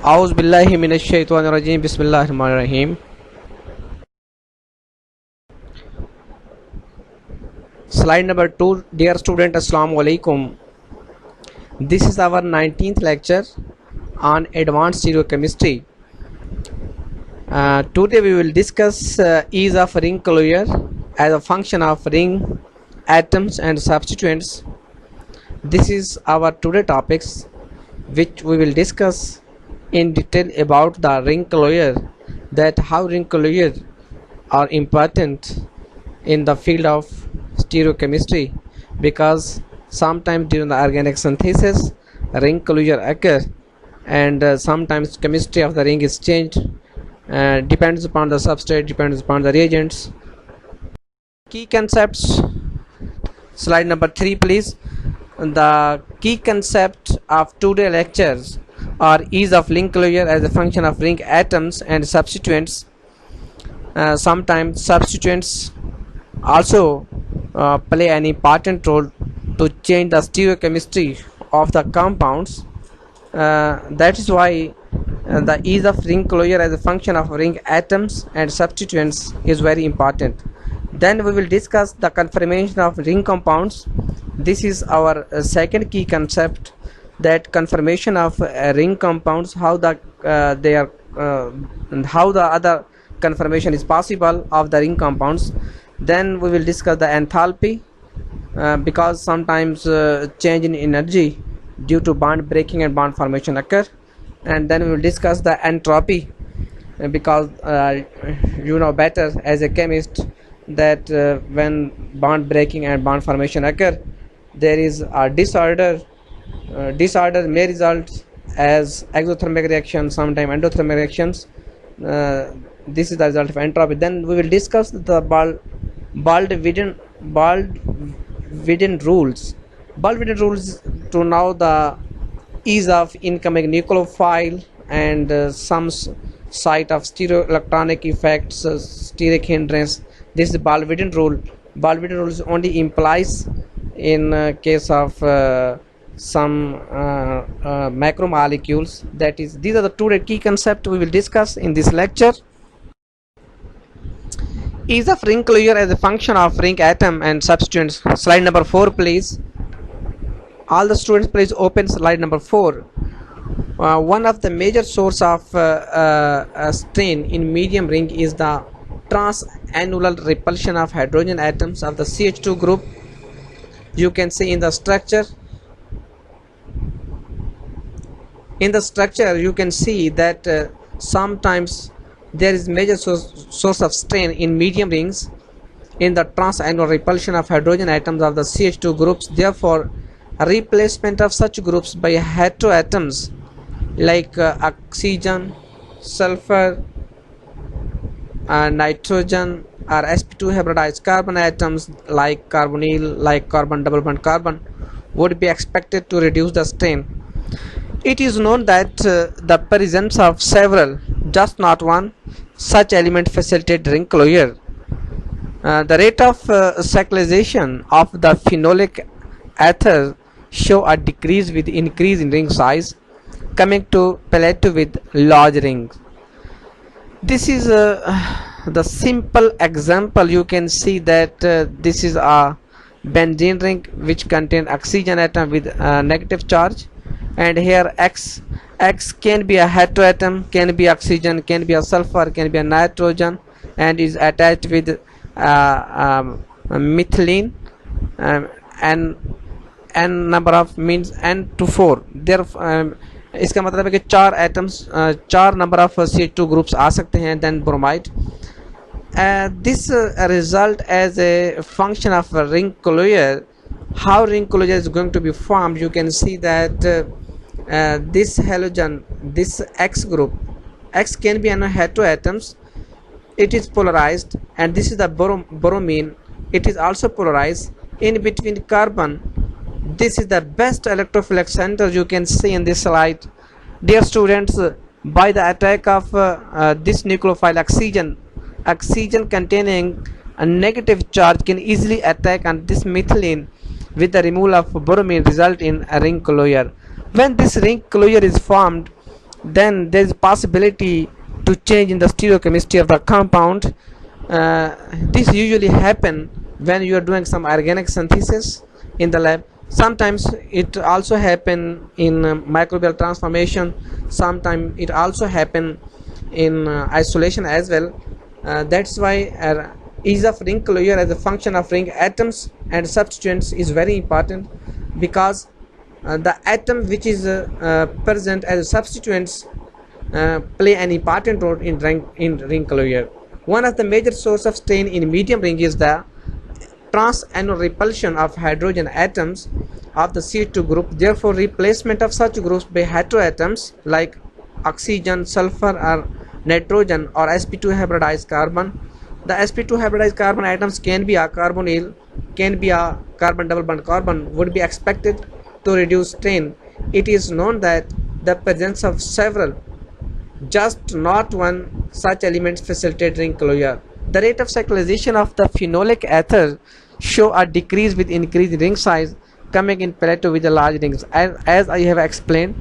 A'udhu billahi minash shaitanir rajim. Bismillahir rahmanir rahim. Slide number 2. Dear student, Assalamu alaikum. This is our 19th lecture on advanced stereochemistry. Today we will discuss ease of ring closure as a function of ring atoms and substituents. This is our today topics, which we will discuss in detail about the ring closure, that how ring closure are important in the field of stereochemistry, because sometimes during the organic synthesis ring closure occur, and sometimes chemistry of the ring is changed, depends upon the substrate, depends upon the reagents. Key concepts, slide number 3 please. The key concept of today's lectures are ease of ring closure as a function of ring atoms and substituents. Sometimes substituents also play an important role to change the stereochemistry of the compounds. That is why the ease of ring closure as a function of ring atoms and substituents is very important. Then we will discuss the conformation of ring compounds. This is our second key concept, that conformation of ring compounds, how the how the other conformation is possible of the ring compounds. Then we will discuss the enthalpy, because sometimes change in energy due to bond breaking and bond formation occur. And then we will discuss the entropy, because you know better as a chemist that when bond breaking and bond formation occur, there is a disorder. Disorder may result as exothermic reaction, sometimes endothermic reactions. This is the result of entropy. Then we will discuss the Baldwin rules. Baldwin rules to know the ease of incoming nucleophile and some site of stereoelectronic effects, steric hindrance. This is Baldwin rule. Baldwin rules only implies in case of some macromolecules. That is, these are the two key concepts we will discuss in this lecture. Ease of ring closure as a function of ring atom and substituents. Slide number 4 please. All the students please open slide number 4. One of the major source of strain in medium ring is the transannular repulsion of hydrogen atoms of the CH2 group. You can see in the structure. In the structure you can see that sometimes there is major source of strain in medium rings in the transannular repulsion of hydrogen atoms of the CH2 groups. Therefore, replacement of such groups by heteroatoms like oxygen, sulfur, nitrogen, or sp2 hybridized carbon atoms like carbonyl, like carbon double bond carbon would be expected to reduce the strain. It is known that the presence of several, just not one, such element facilitate ring closure. The rate of cyclization of the phenolic ether show a decrease with increase in ring size, coming to plateau with large rings. This is the simple example. You can see that this is a benzene ring which contain oxygen atom with negative charge, and here X can be a heteroatom, can be oxygen, can be a sulfur, can be a nitrogen, and is attached with methylene, and n number of means n to 4. there इसका मतलब है कि 4 atoms, 4 number of CH2 groups आ सकते हैं. Then bromide. This result as a function of ring closure. How ring closure is going to be formed? You can see that this halogen, this X group, X can be an heteroatoms. It is polarized, and this is the bromine. It is also polarized. In between carbon, this is the best electrophilic center you can see in this slide. Dear students, by the attack of this nucleophile oxygen containing a negative charge can easily attack on this methylene with the removal of bromine, result in a ring closure. When this ring closure is formed, then there is possibility to change in the stereochemistry of the compound. This usually happen when you are doing some organic synthesis in the lab. Sometimes it also happen in microbial transformation. Sometimes it also happen in isolation as well. That's why ease of ring closure as a function of ring atoms and substituents is very important, because the atom which is present as substituents play an important role in ring closure. One of the major source of strain in medium ring is the transaminal repulsion of hydrogen atoms of the CH2 group. Therefore, replacement of such groups by heteroatoms like oxygen, sulfur, or nitrogen, or sp2 hybridized carbon. The sp2 hybridized carbon atoms can be a carbonyl, can be a carbon double bond carbon, would be expected to reduce strain. It is known that the presence of several, just not one, such elements facilitate ring closure. The rate of cyclization of the phenolic ether show a decrease with increased ring size, coming in plateau with the large rings, as I have explained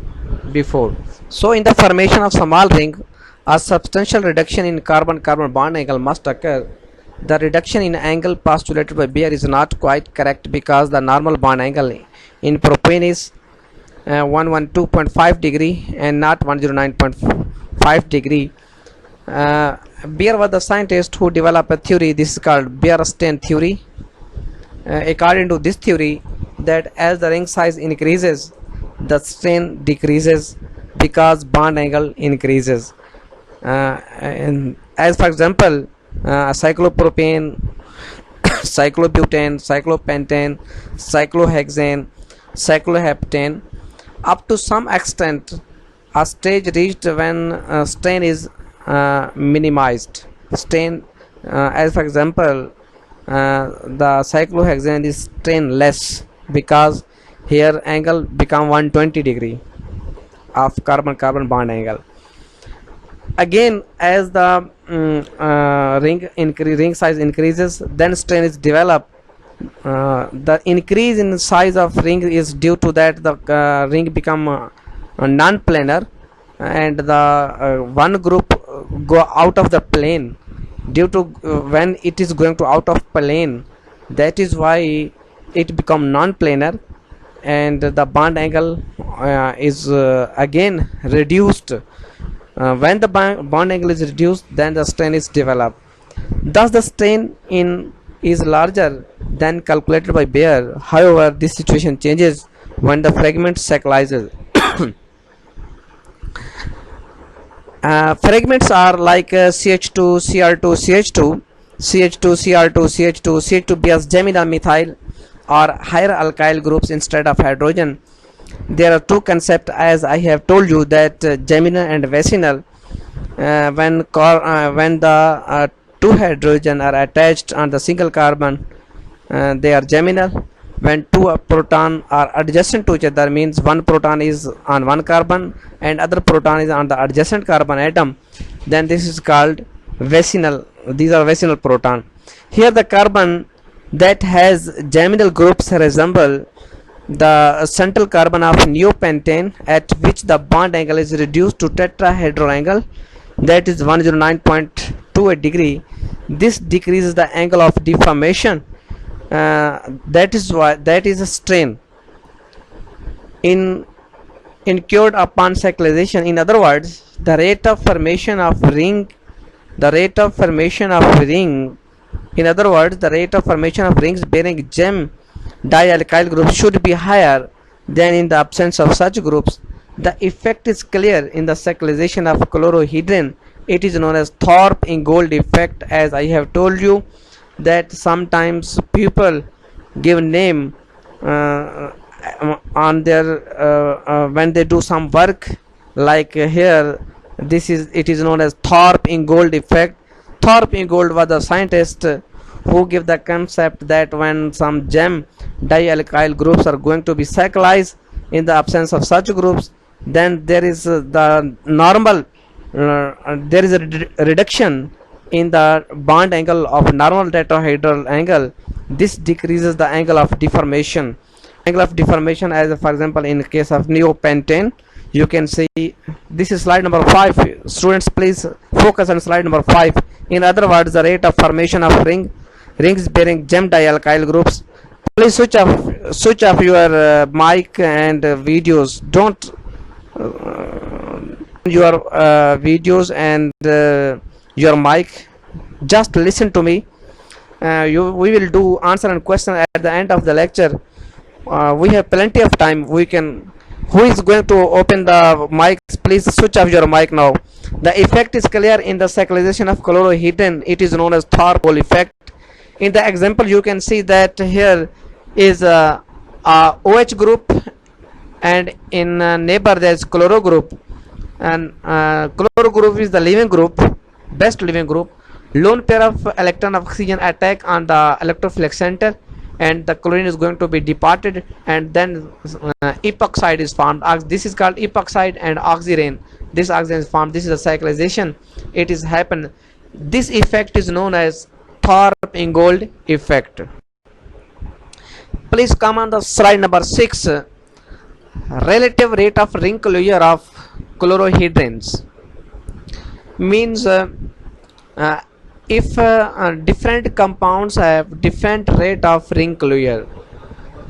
before. So in the formation of small ring, a substantial reduction in carbon-carbon bond angle must occur. The reduction in angle postulated by Baer is not quite correct, because the normal bond angle in propane is 112.5 degree and not 109.5 degree. Baer was the scientist who developed a theory. This is called Baer-Stein theory. According to this theory, that as the ring size increases, the strain decreases because bond angle increases. And as for example, cyclopropane, cyclobutane, cyclopentane, cyclohexane, cycloheptane. Up to some extent, a stage reached when strain is minimized. Strain, as for example, the cyclohexane is strainless, because here angle become 120 degree of carbon-carbon bond angle. Again, as the ring size increases, then strain is developed. The increase in size of ring is due to that the ring become non-planar, and the one group go out of the plane due to when it is going to out of plane. That is why it become non-planar, and the bond angle is again reduced. When the bond angle is reduced, then the strain is developed. Thus the strain in is larger than calculated by Baer. However, this situation changes when the fragment cyclizes. Fragments are like CH2, Cr2, CH2, CH2, Cr2, CH2, CH2 bears geminal methyl or higher alkyl groups instead of hydrogen. There are two concepts, as I have told you, that geminal and vicinal. When the two hydrogen are attached on the single carbon, they are geminal. When two proton are adjacent to each other, means one proton is on one carbon and other proton is on the adjacent carbon atom, then this is called vicinal. These are vicinal proton. Here the carbon that has geminal groups resemble the central carbon of neopentane, at which the bond angle is reduced to tetrahedral angle, that is 109.28 degree. This decreases the angle of deformation. That is a strain in incurred upon cyclization. In other words, the rate of formation of ring, in other words, the rate of formation of rings bearing gem dialkyl groups should be higher than in the absence of such groups. The effect is clear in the cyclization of chlorohydrin. It is known as Thorpe-Ingold effect. As I have told you, that sometimes people give name on their when they do some work, like here it is known as Thorpe-Ingold effect. Thorpe-Ingold was the scientist who gave the concept that when some gem dialkyl groups are going to be cyclized in the absence of such groups, then there is the normal there is a reduction in the bond angle of normal tetrahedral angle. This decreases the angle of deformation. As for example, in case of neopentane, You can see this is slide number 5. Students, please focus on slide number 5. In other words, the rate of formation of rings bearing gem dialkyl groups. Please switch off your mic and videos. Don't your videos and your mic. Just listen to me. We will do answer and question at the end of the lecture. We have plenty of time. Who is going to open the mics? Please switch off your mic now. The effect is clear in the cyclization of chlorohydrin. It is known as Thorpol effect. In the example, you can see that here is a OH group, and in neighbor there is chloro group, and chloro group is the leaving group, best leaving group. Lone pair of electron of oxygen attack on the electrophilic center, and the chlorine is going to be departed, and then epoxide is formed. This is called epoxide and oxirane. This oxygen is formed. This is a cyclization. It is happened. This effect is known as Thorpe-Ingold effect. Please come on the slide number 6. Relative rate of ring closure of chlorohydrins means if different compounds have different rate of ring closure.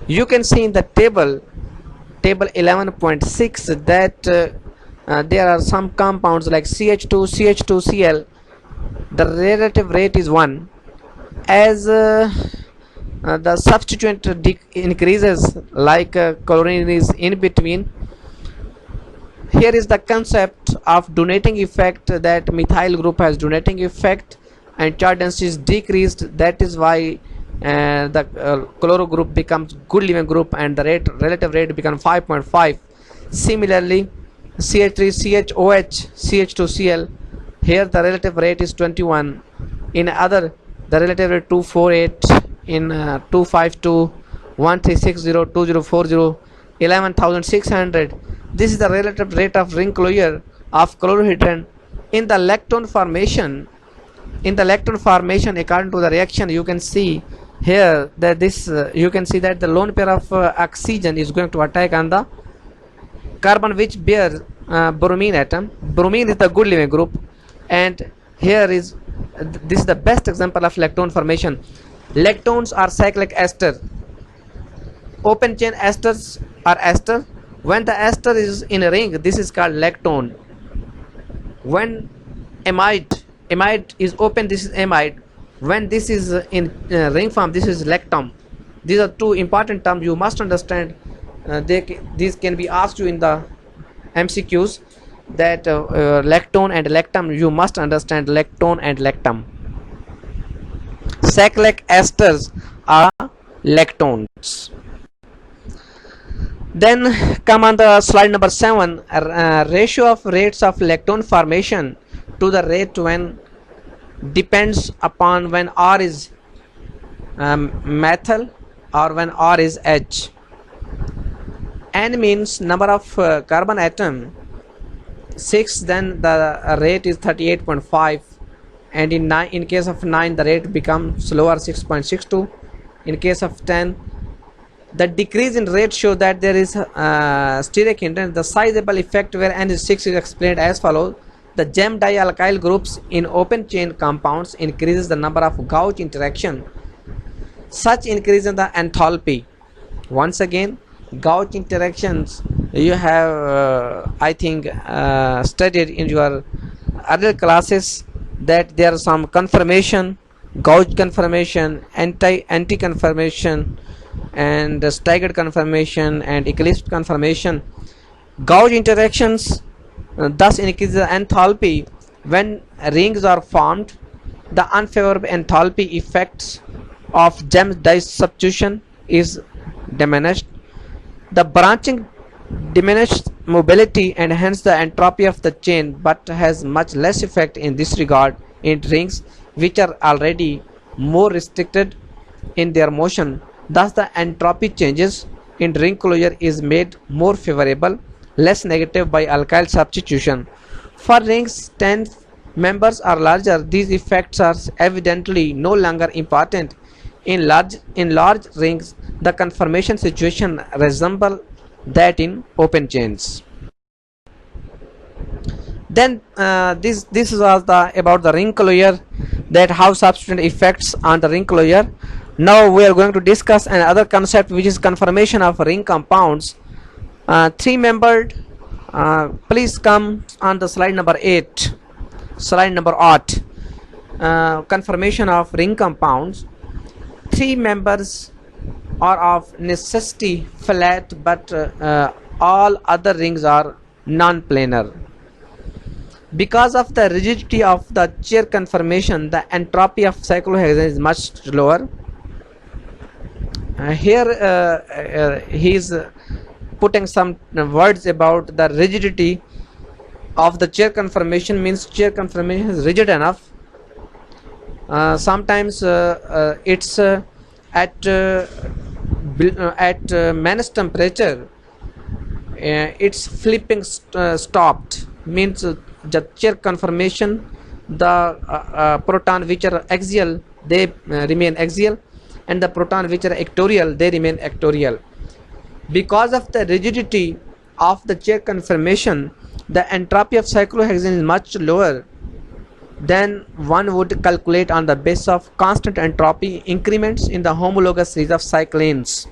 You can see in the table 11.6 that there are some compounds like CH2, CH2Cl. The relative rate is 1. As the substituent increases, like chlorine is in between. Here is the concept of donating effect, that methyl group has donating effect and charge density is decreased. That is why the chloro group becomes good leaving group and the relative rate becomes 5.5. Similarly, CH3, CHOH, CH2Cl, here the relative rate is 21. In other, the relative rate 248, in 252, 1360, 2040, 11600. This is the relative rate of ring closure of chlorohydrin. In the lactone formation, according to the reaction, you can see here that you can see that the lone pair of oxygen is going to attack on the carbon which bears bromine atom. Bromine is the good leaving group, and here is this is the best example of lactone formation. Lactones are cyclic ester. Open chain esters are ester. When the ester is in a ring, this is called lactone. When amide is open, this is amide. When this is in ring form, this is lactam. These are two important terms you must understand. These can be asked you in the MCQs, that lactone and lactam, you must understand lactone and lactam. Cyclic esters are lactones. Then come on the slide number 7. Ratio of rates of lactone formation to the rate when depends upon when R is methyl or when R is H. N means number of carbon atom 6, then the rate is 38.5, and in case of 9 the rate becomes slower, 6.62. In case of 10, the decrease in rate show that there is steric hindrance. The sizable effect where N is 6 is explained as follows. The gem dialkyl groups in open chain compounds increases the number of gauge interaction. Such increase in the enthalpy. Once again, gauge interactions you have I think studied in your earlier classes, that there are some conformation, gauge conformation, anti conformation, and staggered conformation and eclipse conformation. Gauge interactions thus increase the enthalpy. When rings are formed, the unfavorable enthalpy effects of gem disubstitution is diminished. The branching diminished mobility and hence the entropy of the chain, but has much less effect in this regard in rings which are already more restricted in their motion. Thus the entropy changes in ring closure is made more favorable, less negative by alkyl substitution. For rings 10 members or larger, these effects are evidently no longer important. In large rings, the conformation situation resembles that in open chains. Then this was the about the ring closure, that how substituent effects on the ring closure. Now we are going to discuss another concept, which is conformation of ring compounds. Three membered. Please come on the slide number 8. Slide number 8. Conformation of ring compounds. Three members are of necessity flat, but all other rings are non-planar. Because of the rigidity of the chair conformation, the entropy of cyclohexane is much lower. Here he is putting some words about the rigidity of the chair conformation. Means chair conformation is rigid enough. Sometimes it's at minus temperature, it's flipping stopped. Means the chair conformation, the proton which are axial, they remain axial, and the proton which are equatorial, they remain equatorial. Because of the rigidity of the chair conformation, the entropy of cyclohexane is much lower than one would calculate on the basis of constant entropy increments in the homologous series of cyclanes.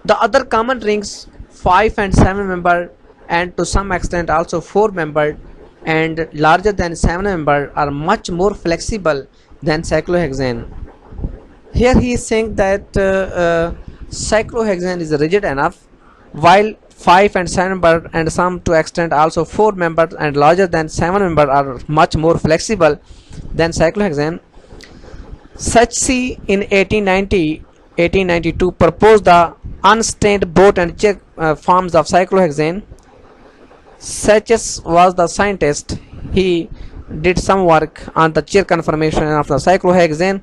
The other common rings, 5 and 7 membered, and to some extent also 4 membered and larger than 7 membered, are much more flexible than cyclohexane. Here he is saying that cyclohexane is rigid enough, while 5 and 7 membered and some to extent also 4 membered and larger than 7 membered are much more flexible than cyclohexane. Sachse in 1892 proposed the unstained boat and chair forms of cyclohexane. Sachse was the scientist. He did some work on the chair conformation of the cyclohexane.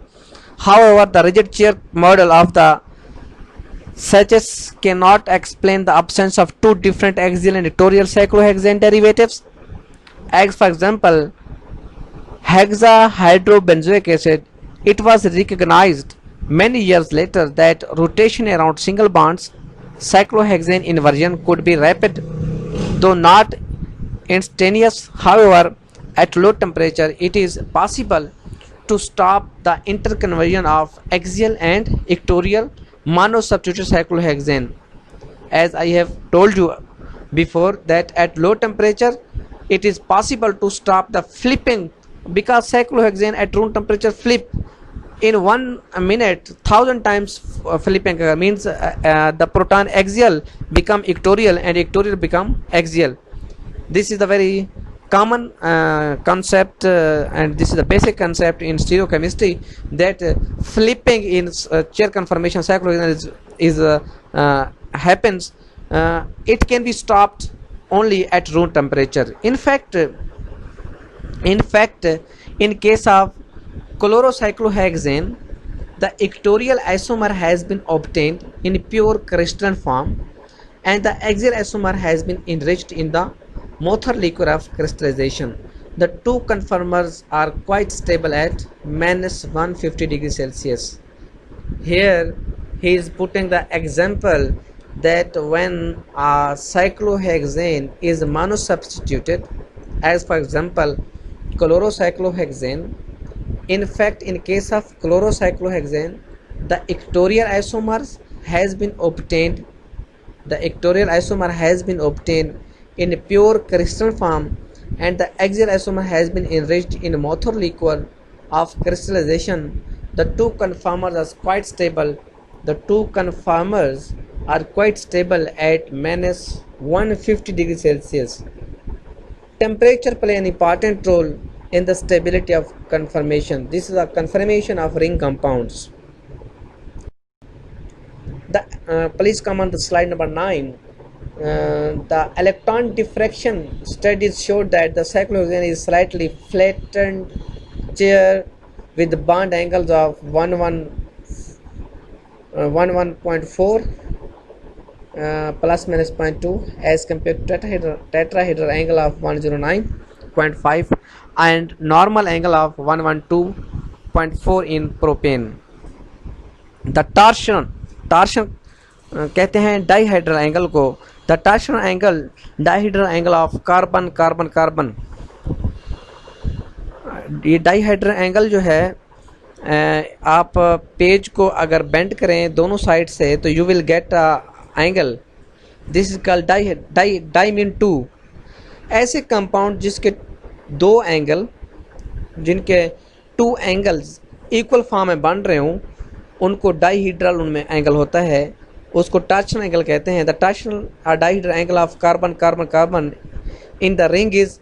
However, the rigid chair model of the Sachse cannot explain the absence of two different axial and equatorial cyclohexane derivatives. As for example, hexahydrobenzoic acid. It was recognized many years later that rotation around single bonds cyclohexane inversion could be rapid, though not instantaneous. However, at low temperature it is possible to stop the interconversion of axial and equatorial monosubstituted cyclohexane. As I have told you before, that at low temperature it is possible to stop the flipping, because cyclohexane at room temperature flip in 1 minute 1000 times. Flipping means the proton axial become equatorial and equatorial become axial. This is the very common concept, and this is the basic concept in stereochemistry, that flipping in chair conformation cyclohexane is happens. It can be stopped only at room temperature. In fact, in case of chlorocyclohexane, the equatorial isomer has been obtained in pure crystalline form, and the axial isomer has been enriched in the Mothar liquor of crystallization. The two conformers are quite stable at minus 150 degrees Celsius. Here he is putting the example that when cyclohexane is monosubstituted, as for example chlorocyclohexane, in fact in case of chlorocyclohexane, the equatorial isomers has been obtained, in pure crystal form, and the axial isomer has been enriched in Mothar liquor of crystallization. The two conformers are quite stable. At minus 150 degrees Celsius. Temperature play an important role in the stability of conformation. This is a conformation of ring compounds. Please come on to slide number 9. The electron diffraction studies showed that the cyclohexane is slightly flattened chair with bond angles of 11.4 plus minus 0.2 as compared to tetrahedral angle of 109.5 and normal angle of 112.4 in propane. The torsion कहते हैं dihedral angle को, the torsional angle dihedral angle of carbon carbon carbon. ये dihedral angle जो है आप page को अगर bend करें दोनों साइड से तो you will get angle, this is called die mean two. ऐसे कंपाउंड जिसके दो एंगल, जिनके टू एंगल्स इक्वल फॉर्म में बन रहे हों, उनको डाइहेड्रल उनमें एंगल होता है, उसको टॉर्शनल एंगल कहते हैं। The torsional dihedral angle of carbon carbon carbon in the ring is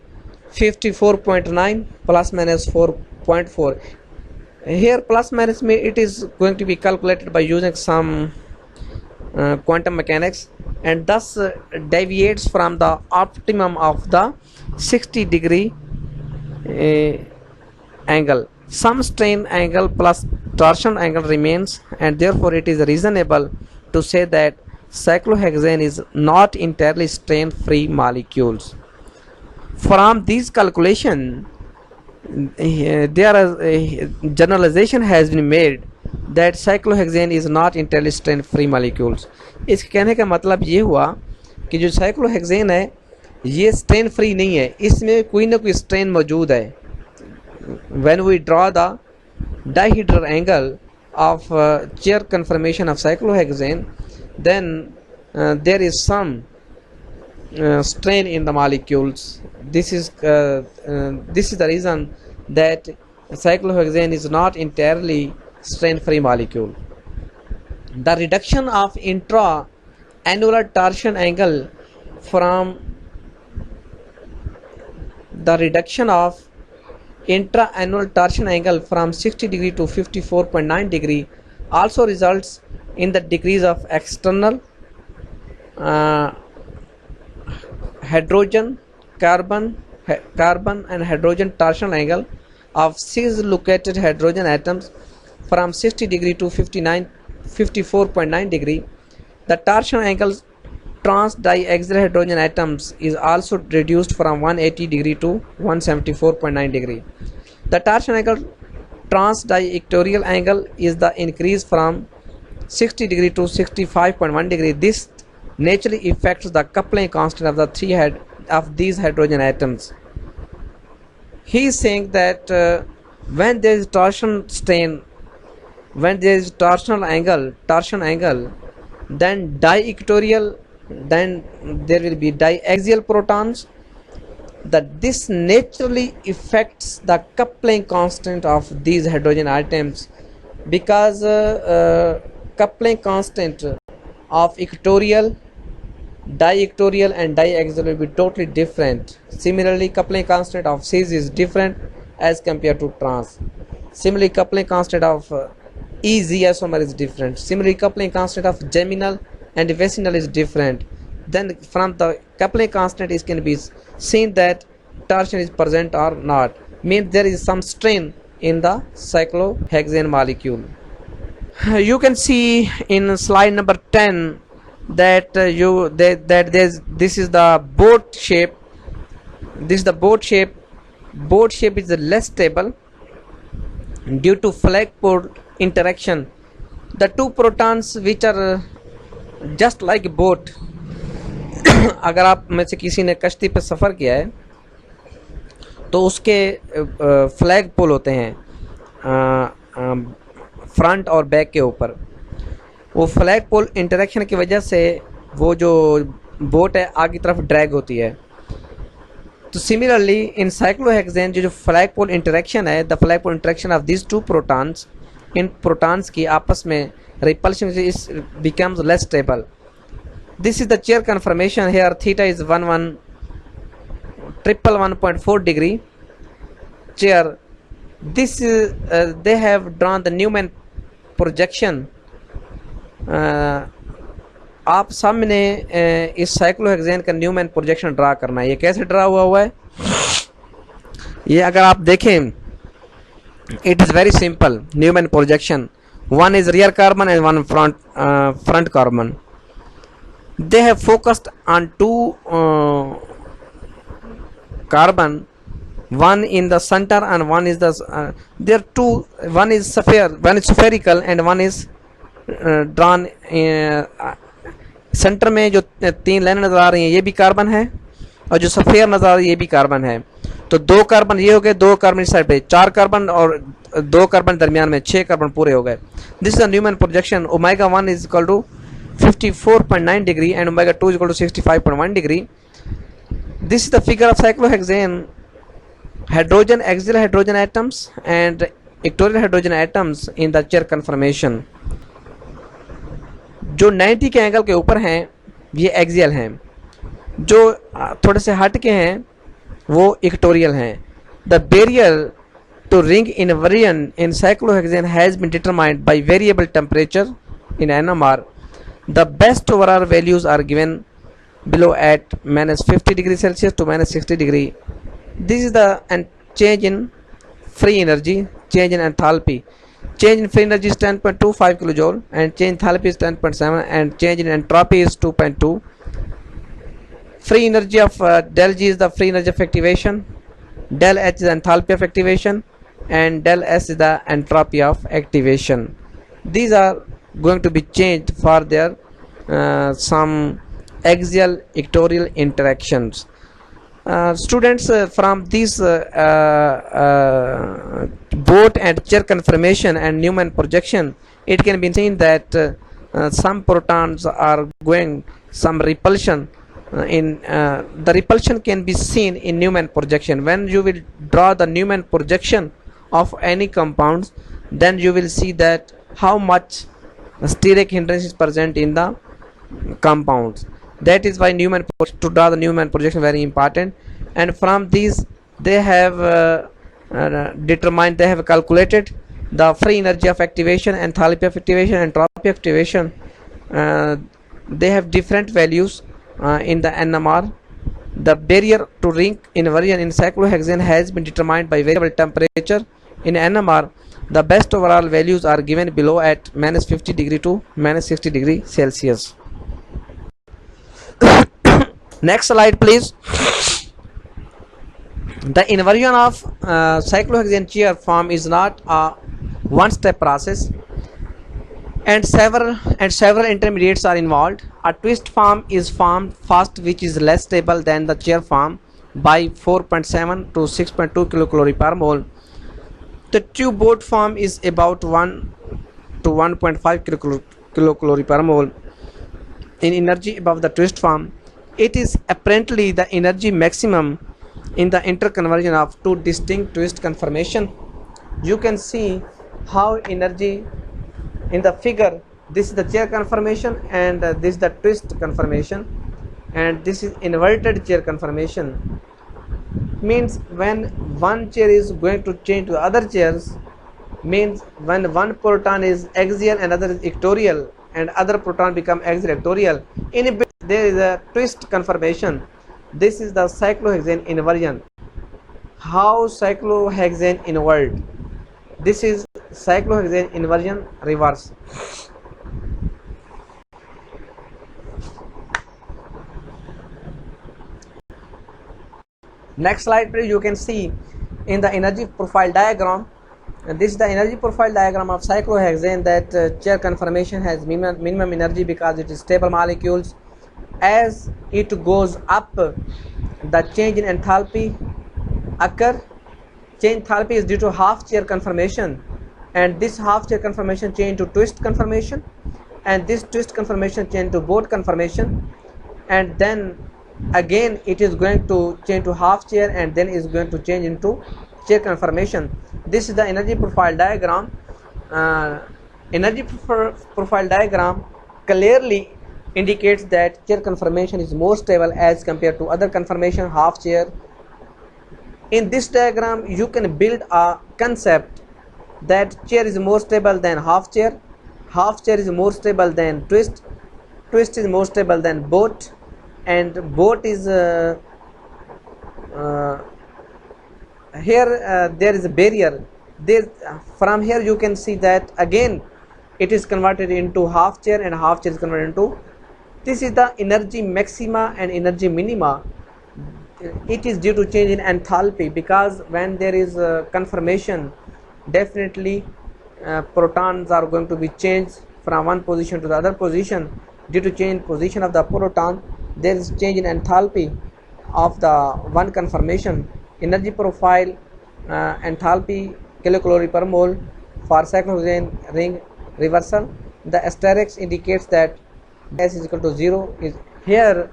54.9 plus minus 4.4. Here plus minus it is going to be calculated by using some quantum mechanics, and thus deviates from the optimum of the 60-degree angle. Some strain angle plus torsion angle remains, and therefore it is reasonable to say that cyclohexane is not entirely strain free molecules. From these calculation there is a generalization has been made that cyclohexane is not entirely strain free molecules. इसके कहने का मतलब ये हुआ कि जो cyclohexane है ये स्ट्रेन फ्री नहीं है, इसमें कोई ना कोई स्ट्रेन मौजूद है। When we draw the dihedral angle of chair conformation of cyclohexane, then there is some strain in the molecules. This is the reason that cyclohexane is not entirely strain free molecule. The reduction of intra-annular torsion angle from the reduction of intra-annual torsion angle from 60 degree to 54.9 degree also results in the decrease of external hydrogen carbon and hydrogen torsional angle of cis located hydrogen atoms from 60 degree to 54.9 degree. The torsional angle trans diaxial hydrogen atoms is also reduced from 180 degree to 174.9 degree. The torsional angle trans diequatorial angle is the increase from 60 degree to 65.1 degree. This naturally affects the coupling constant of the of these hydrogen atoms. He is saying that when there is torsion strain, when there is torsion angle, then diequatorial, then there will be diaxial protons. That this naturally affects the coupling constant of these hydrogen atoms, because coupling constant of equatorial, diequatorial and diaxial will be totally different. Similarly, coupling constant of cis is different as compared to trans. Similarly, coupling constant of EZ isomer is different. Similarly, coupling constant of geminal and vicinal is different. Then from the coupling constant it can be seen that torsion is present or not, means there is some strain in the cyclohexane molecule. You can see in slide number 10 that this is the boat shape. This is the boat shape. Boat shape is less stable due to flagpole interaction. The two protons which are just like boat. अगर आप में से किसी ने कश्ती पे सफ़र किया है तो उसके फ्लैग पोल होते हैं फ्रंट और बैक के ऊपर। वो फ्लैग पोल इंटरेक्शन की वजह से वो जो बोट है आगे की तरफ ड्रैग होती है। तो सिमिलरली इन साइक्लोहेक्सेन जो फ्लैग पोल इंटरेक्शन है, the flagpole interaction of this two protons, इन प्रोटॉन्स की आपस में repulsion is becomes less stable. This is the chair conformation. Here theta is 1.4 degree chair. This is they have drawn the Newman projection. आप सामने इस cyclohexane का Newman projection draw करना है. ये कैसे ड्रा हुआ है? ये अगर आप देखें, it is very simple. Newman projection. One is rear carbon and one front carbon. They have focused on two carbon, one in the center and one is the there are two, one is spherical and one is drawn centre में जो 3 line नज़र आ रही हैं ये भी carbon है, और जो सफ़ेद नज़र आ रही है ये भी कार्बन है। तो 2 कार्बन ये हो गए, 2 कार्बन इस साइड पे, 4 कार्बन और 2 कार्बन दरमियान में 6 कार्बन पूरे हो गए। This is the Newman projection. Omega 1 is equal to 54.9 degree and omega 2 is equal to 65.1 degree. This is the figure of cyclohexane hydrogen axial hydrogen atoms and equatorial hydrogen atoms in the chair conformation. जो 90 के angle के ऊपर हैं ये axial हैं, जो थोड़े से हट के हैं वो इक्वेटोरियल हैं। The barrier to ring invariant in cyclohexane has been determined by variable temperature in NMR. The best overall values are given below at minus 50 degree Celsius to minus 60 degree. This is the change in free energy, change in enthalpy. Change in free energy is 10.25 kilojoule and change in enthalpy is 10.7 and change in entropy is 2.2. Free energy of del G is the free energy of activation, del H is the enthalpy of activation, and del S is the entropy of activation. These are going to be changed for their some axial equatorial interactions. Students, from these boat and chair conformation and Newman projection, it can be seen that some protons are going some repulsion in the repulsion can be seen in Newman projection. When you will draw the Newman projection of any compounds, then you will see that how much steric hindrance is present in the compounds. That is why Newman, to draw the Newman projection, very important. And from these they have determined, they have calculated the free energy of activation, enthalpy of activation, entropy of activation. They have different values in the NMR. The barrier to ring invariant in cyclohexane has been determined by variable temperature in NMR. The best overall values are given below at minus 50 degree to minus 60 degree Celsius. Next slide please. The inversion of cyclohexane chair form is not a one-step process, and several intermediates are involved. A twist form is formed first, which is less stable than the chair form by 4.7 to 6.2 kilocalorie per mole. The two boat form is about 1 to 1.5 kilocalorie per mole in energy above the twist form. It is apparently the energy maximum in the interconversion of two distinct twist conformation. You can see how energy in the figure. This is the chair conformation and this is the twist conformation, and this is inverted chair conformation. Means when one chair is going to change to other chairs, means when one proton is axial and other is equatorial and other proton become axial equatorial, in between there is a twist conformation. This is the cyclohexane inversion. How cyclohexane invert? This is cyclohexane inversion reverse. Next slide please. You can see in the energy profile diagram, this is the energy profile diagram of cyclohexane, that chair conformation has minimum energy because it is stable molecules. As it goes up, the change in enthalpy occur. Change enthalpy is due to half chair conformation, and this half chair conformation change to twist conformation, and this twist conformation change to boat conformation, and then again it is going to change to half chair and then is going to change into chair conformation. This is the energy profile diagram. Energy profile diagram clearly indicates that chair conformation is more stable as compared to other conformation, half chair. In this diagram you can build a concept that chair is more stable than half chair is more stable than twist is more stable than boat, and boat is here there is a barrier. From here you can see that again it is converted into half chair and half chair is converted into. This is the energy maxima and energy minima. It is due to change in enthalpy, because when there is conformation, definitely protons are going to be changed from one position to the other position, Due to change in position of the proton, there is change in enthalpy of the one conformation. Energy profile, enthalpy kilocalorie per mole for cyclohexane ring reversal. The asterisk indicates that S is equal to 0. Is here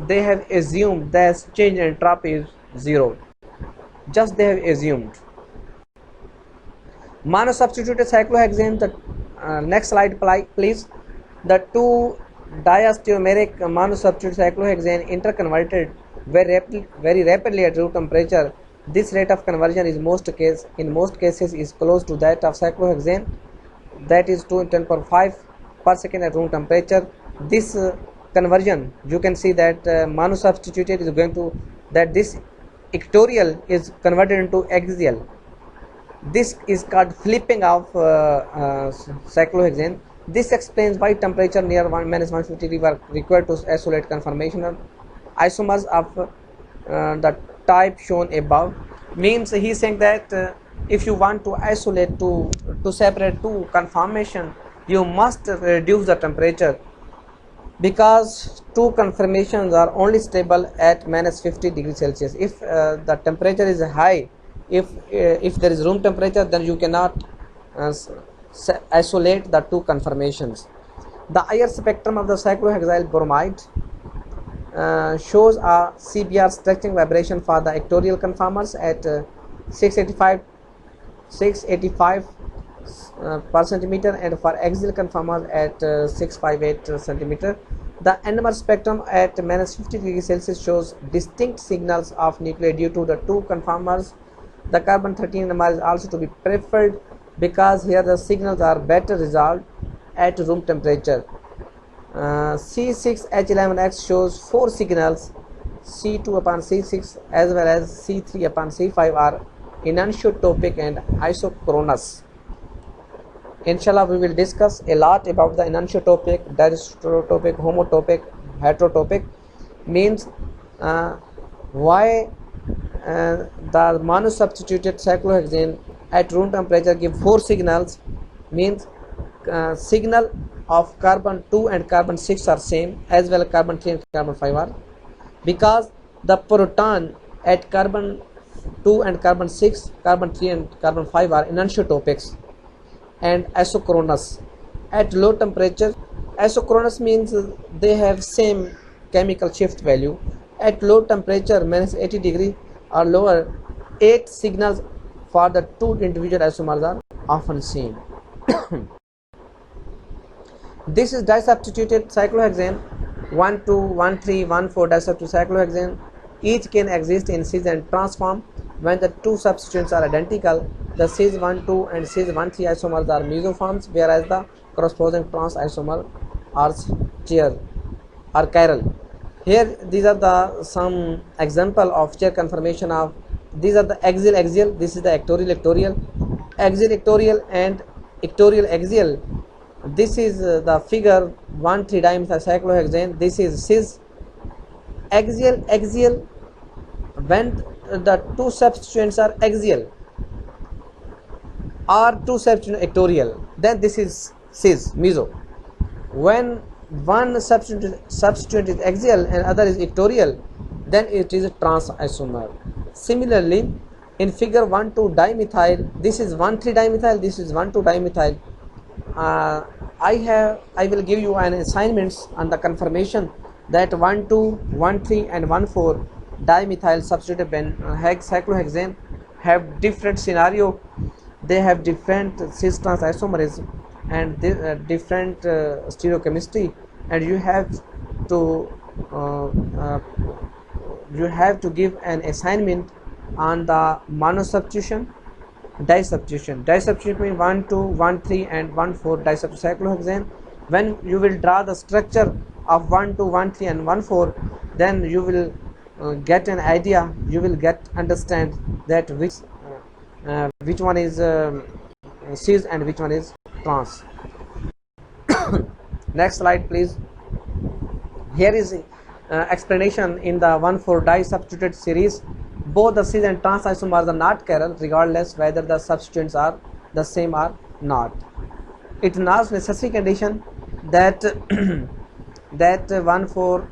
they have assumed that change in entropy is 0. Just they have assumed. Monosubstituted cyclohexane. The next slide, please. The two diastereomeric monosubstituted cyclohexane interconverted very rapidly at room temperature. This rate of conversion is in most cases is close to that of cyclohexane, that is 2 × 10⁵ per second at room temperature. This conversion, you can see that monosubstituted is going to that this equatorial is converted into axial. This is called flipping of cyclohexane. This explains why temperature near -150 degree were required to isolate conformational isomers of the type shown above. Means he is saying that if you want to isolate to separate two conformation, you must reduce the temperature, because two conformations are only stable at -50 degrees Celsius. If the temperature is high, if there is room temperature, then you cannot isolate the two conformations. The IR spectrum of the cyclohexyl bromide shows a CBR stretching vibration for the equatorial conformers at 685 per centimeter, and for axial conformers at 658 centimeter. The NMR spectrum at -50 degrees Celsius shows distinct signals of nuclei due to the two conformers. The carbon-13 NMR is also to be preferred because here the signals are better resolved at room temperature. C6H11X shows 4 signals, C2/C6 as well as C3/C5 are enantiotopic and isochronous. Inshallah, we will discuss a lot about the enantiotopic, diisotopic, homotopic, heterotopic. Means why the monosubstituted cyclohexane at room temperature give 4 signals. Means signal of carbon 2 and carbon 6 are same, as well as carbon 3 and carbon 5 are, because the proton at carbon 2 and carbon 6, carbon 3 and carbon 5 are enantiotopics and isochronous. At low temperature, isochronous means they have same chemical shift value. At low temperature -80 degree or lower, 8 signals for the two individual isomers are often seen. This is disubstituted cyclohexane 1,2, 1,3, 1,4 disubstituted cyclohexane. Each can exist in cis and trans form. When the two substituents are identical, the cis 1,2 and cis 1,3 isomers are mesoforms, whereas the corresponding trans isomer are chiral. Here these are the some example of chair conformation of, these are the axial, this is the equatorial, axial and equatorial. This is the figure 1,3 dimethyl cyclohexane. This is cis. Axial when the two substituents are axial or two substituents equatorial, then this is cis meso. When one substituent is axial and other is equatorial, then it is a trans isomer. Similarly, in figure 1,2 dimethyl, this is 1,3 dimethyl, this is 1,2 dimethyl. I will give you an assignments on the confirmation that 1,2, 1,3 and 1,4 dimethyl substituted cyclohexane have different scenario. They have different cis trans isomerism and different stereochemistry, and you have to give an assignment on the monosubstitution, disubstitution. Disubstitution means 1,2, 1,3 and 1,4 disubstituted cyclohexane. When you will draw the structure of 1,2, 1,3 and 1,4, then you will get an idea, you will understand that which one is cis and which one is trans. Next slide please. Here is explanation in the 1,4 disubstituted series. Both the cis and trans isomers are not chiral, regardless whether the substituents are the same or not. It is not necessary condition that that 1,4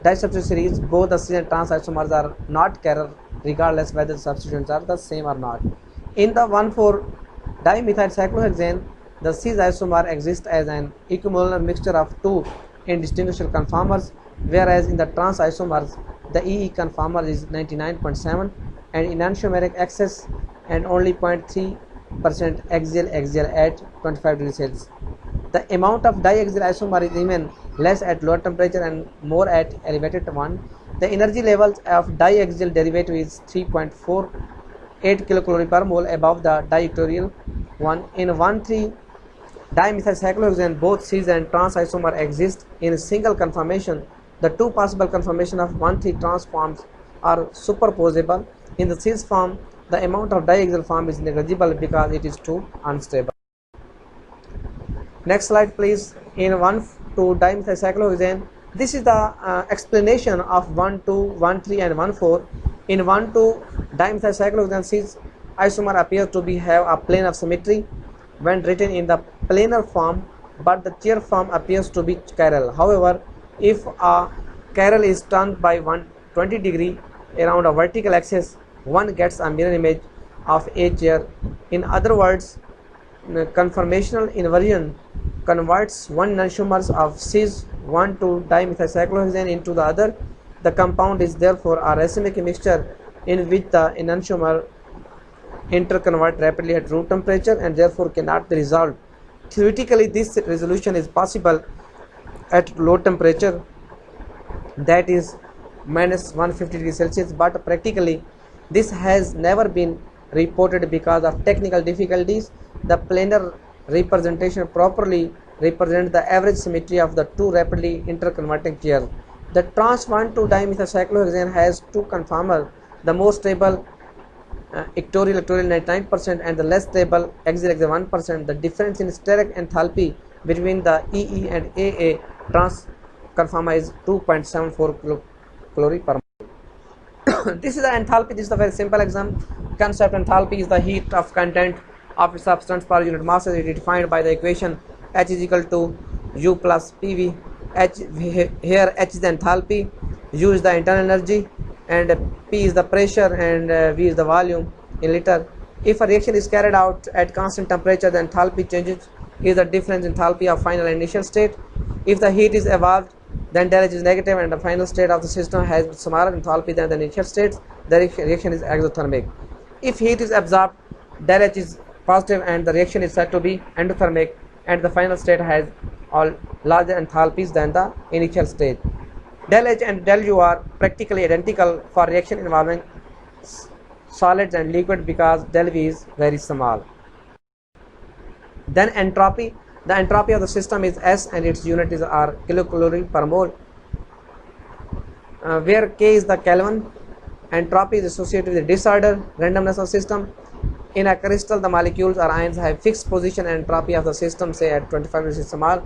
disubstitution series, both the cis and trans isomers are not chiral regardless whether the substituents are the same or not. In the 1,4 dimethyl cyclohexane, the cis isomer exists as an equimolar mixture of two indistinguishable conformers, whereas in the trans isomers the EE conformer is 99.7 and enantiomeric excess and only 0.3% axial at 25 degrees Celsius. The amount of diaxial isomer is even less at lower temperature and more at elevated one. The energy levels of diaxial derivative is 3.48 kilocalorie per mole above the diequatorial one. In 1,3 dimethyl cyclohexane, both cis and trans isomer exist in a single conformation. The two possible conformations of 1,3 trans forms are superposable. In the cis form, the amount of diaxial form is negligible because it is too unstable. Next slide please. In 1,2 dimethyl cyclohexane, this is the explanation of 1,2, 1,3 and 1,4. In 1,2 dimethyl cyclohexane, cis isomer appears to have a plane of symmetry when written in the planar form, but the chair form appears to be chiral. However, if a chiral is turned by 120 degree around a vertical axis, one gets a mirror image of a chair. In other words, conformational inversion converts one enantiomer of cis 1,2 dimethyl cyclohexane into the other. The compound is therefore a racemic mixture in which the enantiomer interconvert rapidly at room temperature and therefore cannot be resolved. Theoretically, this resolution is possible at low temperature, that is minus 150 degrees Celsius, but practically this has never been reported because of technical difficulties. The planar representation properly represents the average symmetry of the two rapidly interconverting chairs. The trans 1,2 dimethyl cyclohexane has two conformers, the most stable equatorial 99% and the less stable axial 1%. The difference in steric enthalpy between the EE and AA trans conformer is 2.74 kilocalorie per mole. This is the enthalpy. This is a very simple concept. Enthalpy is the heat of content of a substance per unit mass. It is defined by the equation H is equal to U plus PV. Here H is the enthalpy, U is the internal energy, and P is the pressure, and V is the volume in liter. If a reaction is carried out at constant temperature, the enthalpy changes is the difference enthalpy of final and initial state. If the heat is evolved, then del H is negative and the final state of the system has smaller enthalpy than the initial states. The reaction is exothermic. If heat is absorbed, del H is positive and the reaction is said to be endothermic, and the final state has all larger enthalpies than the initial state. Del H and del U are practically identical for reaction involving solids and liquid because del V is very small. Then entropy. The entropy of the system is S and its unit is R, kilocalorie per mole, where K is the Kelvin. Entropy is associated with the disorder, randomness of system. In a crystal, the molecules or ions have fixed position and entropy of the system, say at 25 degrees small.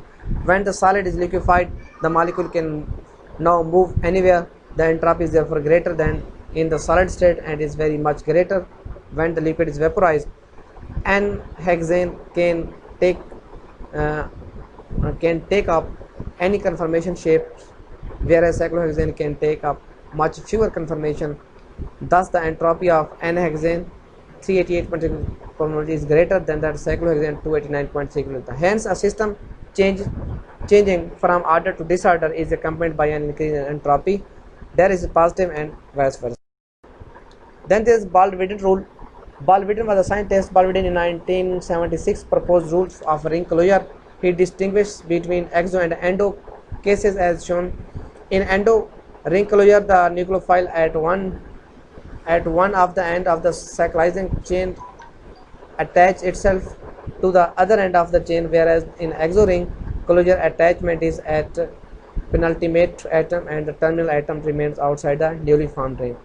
When the solid is liquefied, the molecule can now move anywhere. The entropy is therefore greater than in the solid state and is very much greater when the liquid is vaporized. N-hexane can take up any conformation shape, whereas cyclohexane can take up much fewer conformation. Thus, the entropy of N-hexane 388.6 per mole is greater than that cyclohexane 289.6. Hence, a system changing from order to disorder is accompanied by an increase in entropy. There is a positive and vice versa. Then there is Bald-Widin rule. Bald-Widin was a scientist. Bald-Widin in 1976 proposed rules of ring closure. He distinguished between exo and endo cases as shown. In endo ring closure, the nucleophile at one of the end of the cyclizing chain attach itself to the other end of the chain, whereas in exo ring closure attachment is at penultimate atom and the terminal atom remains outside the newly formed ring.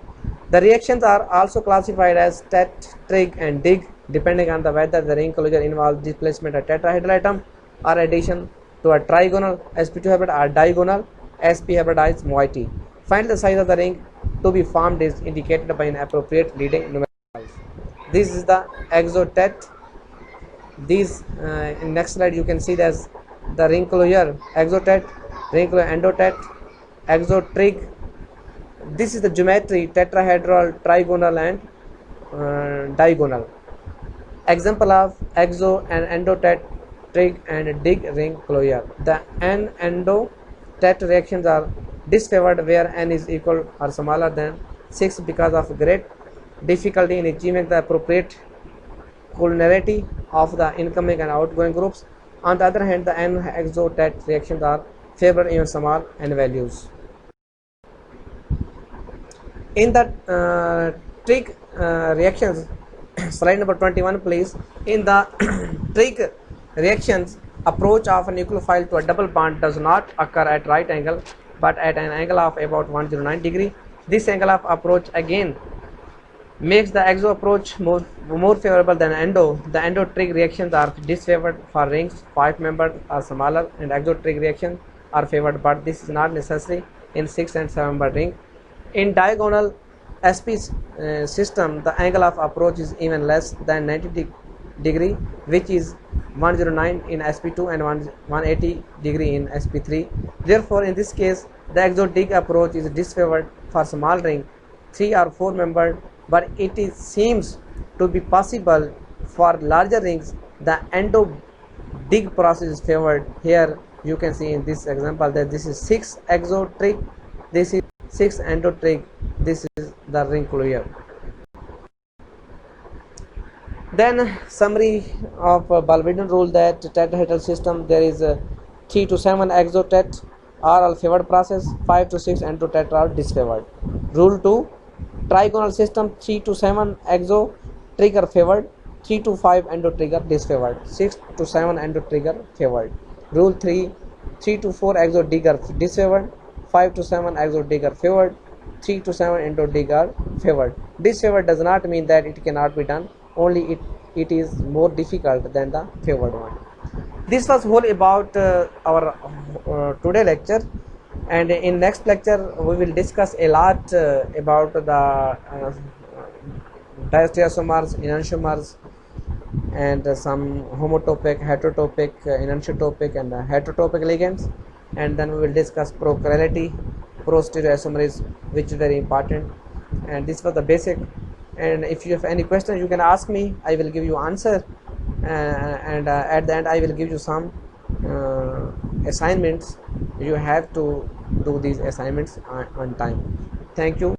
The reactions are also classified as stat, trig and dig depending on whether the ring closure involves displacement of tetrahedral atom or addition to a trigonal sp2 hybrid or digonal sp hybridized moiety. Finally, the size of the ring to be formed is indicated by an appropriate leading numerical. This is the exotet. These in next slide you can see that the ring closure, exotet, ring closure, endotet, exotrig. This is the geometry, tetrahedral, trigonal and diagonal. Example of exo and endotet, trig and dig ring closure. The n endotet reactions are disfavored where n is equal or smaller than 6 because of great difficulty in achieving the appropriate collinearity of the incoming and outgoing groups. On the other hand, the n exotet reactions are favored even small n values. In the trig reactions, slide number 21 please. In the trig reactions, approach of a nucleophile to a double bond does not occur at right angle but at an angle of about 109 degree. This angle of approach again makes the exo approach more favorable than endo. The endo trig reactions are disfavored for rings 5 membered or smaller, and exo trig reactions are favored, but this is not necessary in 6 and 7 membered ring. In diagonal SP system, the angle of approach is even less than 90 degree, which is 109 in SP2 and 180 degree in SP3. Therefore, in this case, the exo-dig approach is disfavored for small ring 3 or 4 membered, but seems to be possible for larger rings. The endo-dig process is favored. Here you can see in this example that this is 6 exo-trig, this is 6 endo-trig, this is the ring closure. Then summary of Bulbidden rule that tetrahedral system there is 3 to 7 exotet are all favored process, 5 to 6 endotet are disfavored. Rule 2, trigonal system 3 to 7 exo trigger favored, 3 to 5 endo trigger disfavored, 6 to 7 endo trigger favored. Rule 3, 3 to 4 exo digger disfavored, 5 to 7 exo digger favored, 3 to 7 endo digger favored. Disfavored does not mean that it cannot be done, only it is more difficult than the favored one. This was whole about our today lecture, and in next lecture we will discuss a lot about the diastereoisomers, enantiomers, and some homotopic, heterotopic, enantiotopic and heterotopic ligands, and then we will discuss prochirality, prostereoisomerism, which is very important. And this was the basic, and if you have any question you can ask me, I will give you answer, and at the end I will give you some assignments. You have to do these assignments on time. Thank you.